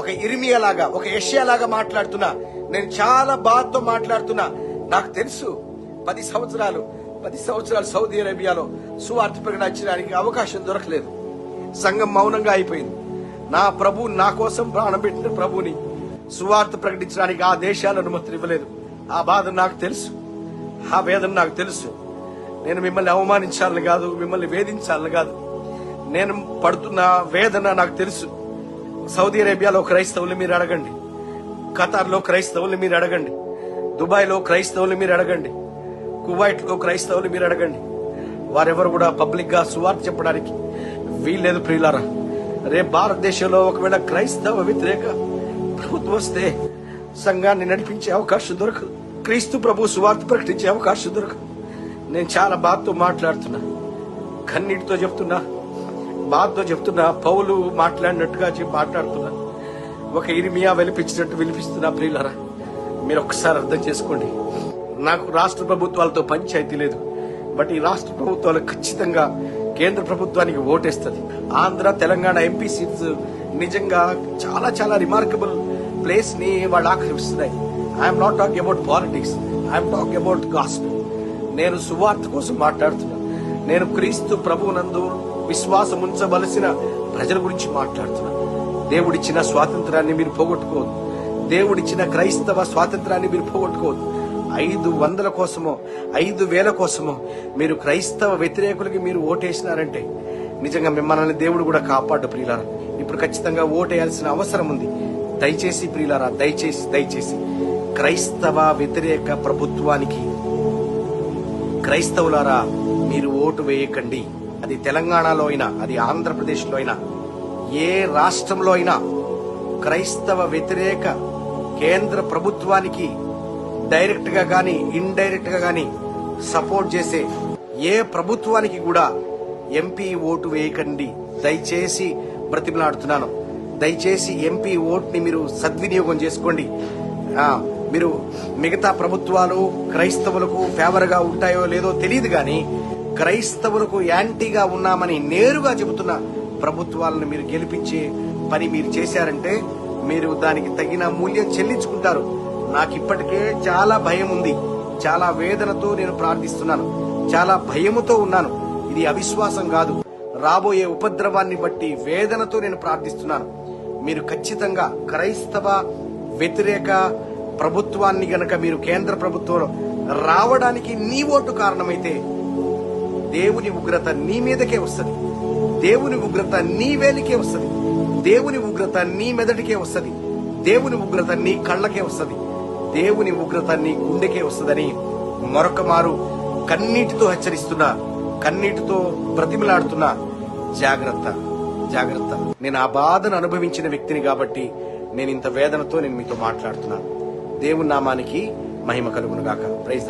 ఒక ఇర్మియా లాగా, ఒక యెషయా లాగా మాట్లాడుతున్నా. నేను చాలా బాధతో మాట్లాడుతున్నా. నాకు తెలుసు 10 సంవత్సరాలు సౌదీ అరేబియాలో సువార్త ప్రకటించడానికి అవకాశం దొరకలేదు. సంఘం మౌనంగా అయిపోయింది. నా ప్రభు, నా కోసం ప్రాణం పెట్టిన ప్రభుని సువార్త ప్రకటించడానికి ఆ దేశాలు అనుమతి ఇవ్వలేదు. ఆ బాధ నాకు తెలుసు, ఆ వేదన నాకు తెలుసు. నేను మిమ్మల్ని అవమానించాలని కాదు, మిమ్మల్ని వేధించాలని కాదు. నేను పడుతున్న వేదన నాకు తెలుసు. సౌదీ అరేబియాలో క్రైస్తవులు మీరు అడగండి, ఖతార్లో క్రైస్తవులు మీరు అడగండి, దుబాయ్లో క్రైస్తవులు మీరు అడగండి, కువైట్లో క్రైస్తవులు మీరు అడగండి. వారెవరు కూడా పబ్లిక్ గా సువార్త చెప్పడానికి వీల్లేదు ప్రియులారా. రేపు భారతదేశంలో ఒకవేళ క్రైస్తవ వ్యతిరేక ప్రభుత్వం వస్తే సంఘాన్ని నడిపించే అవకాశం దొరకదు. క్రీస్తు ప్రభు సువార్త ప్రకటించే అవకాశం దొరకదు. నేను చాలా బాధతో మాట్లాడుతున్నా, కన్నీటితో చెప్తున్నా, బాధతో చెప్తున్నా. పౌలు మాట్లాడినట్టుగా మాట్లాడుతున్నా. ఒక ఇర్మియా విలిపించినట్టు విలిపిస్తున్నా. ప్రియులారా, మీరు ఒక్కసారి అర్థం చేసుకోండి. నాకు రాష్ట్ర ప్రభుత్వాలతో పంచాయతీ లేదు. బట్ ఈ రాష్ట్ర ప్రభుత్వాలు ఖచ్చితంగా కేంద్ర ప్రభుత్వానికి ఓటేస్తుంది. ఆంధ్ర తెలంగాణ ఎంపీ సీట్స్ నిజంగా చాలా చాలా రిమార్కబుల్ ప్లేస్ ని వాళ్ళు ఆక్రమిస్తున్నాయి. I'm not talking about politics, I'm talking about gospel. నేను సువార్త కోసం మాట్లాడుతున్నా. నేను క్రీస్తు ప్రభువునందు విశ్వాసం ఉంచవలసిన ప్రజల గురించి మాట్లాడుతున్నా. దేవుడిచ్చిన స్వాతంత్రాన్ని మీరు పోగొట్టుకోవద్దు. దేవుడిచ్చిన క్రైస్తవ స్వాతంత్రాన్ని మీరు పోగొట్టుకోవద్దు. 500 కోసమో 5,000 కోసమో మీరు క్రైస్తవ వ్యతిరేకులకి మీరు ఓటేసినారంటే నిజంగా మిమ్మల్ని దేవుడు కూడా కాపాడు ప్రియులారా. ఇప్పుడు ఖచ్చితంగా ఓటేయాల్సిన అవసరం ఉంది. దయచేసి ప్రియులారా, దయచేసి క్రైస్తవ వ్యతిరేక ప్రభుత్వానికి క్రైస్తవులారా మీరు ఓటు వేయకండి. అది తెలంగాణలో అయినా, అది ఆంధ్రప్రదేశ్లో అయినా, ఏ రాష్ట్రంలో అయినా క్రైస్తవ వ్యతిరేక కేంద్ర ప్రభుత్వానికి డైరెక్ట్ గా గాని ఇండైరెక్ట్ గా గాని సపోర్ట్ చేసే ఏ ప్రభుత్వానికి కూడా ఎంపీ ఓటు వేయకండి. దయచేసి బ్రతిమలాడుతున్నాను. దయచేసి ఎంపీ ఓటుని మీరు సద్వినియోగం చేసుకోండి. మీరు మిగతా ప్రభుత్వాలు క్రైస్తవులకు ఫేవర్ గా ఉంటాయో లేదో తెలియదు గాని క్రైస్తవులకు యాంటీగా ఉన్నామని నేరుగా చెబుతున్న ప్రభుత్వాలను మీరు గెలిపించే పని మీరు చేశారంటే మీరు దానికి తగిన మూల్యం చెల్లించుకుంటారు. నాకు ఇప్పటికే చాలా భయం ఉంది. చాలా వేదనతో నేను ప్రార్థిస్తున్నాను. చాలా భయముతో ఉన్నాను. ఇది అవిశ్వాసం కాదు. రాబోయే ఉపద్రవాన్ని బట్టి వేదనతో నేను ప్రార్థిస్తున్నాను. మీరు ఖచ్చితంగా క్రైస్తవ వ్యతిరేక ప్రభుత్వాన్ని గనక మీరు కేంద్ర ప్రభుత్వంలో రావడానికి నీ ఓటు కారణమైతే దేవుని ఉగ్రత నీ మీదకే వస్తుంది. దేవుని ఉగ్రత నీ వేలికే వస్తుంది. దేవుని ఉగ్రత నీ మెదడికే వస్తుంది. దేవుని ఉగ్రత నీ కళ్ళకే వస్తుంది. దేవుని ఉగ్రత నీ గుండెకే వస్తుందని మరొక మారు కన్నీటితో హెచ్చరిస్తున్నా, కన్నీటితో బ్రతిమలాడుతున్నా. జాగ్రత్త. నేను ఆ బాధను అనుభవించిన వ్యక్తిని కాబట్టి నేను ఇంత వేదనతో నేను మీతో మాట్లాడుతున్నాను. దేవుని నామానికి మహిమ కలుగును గాక. ప్రైజ్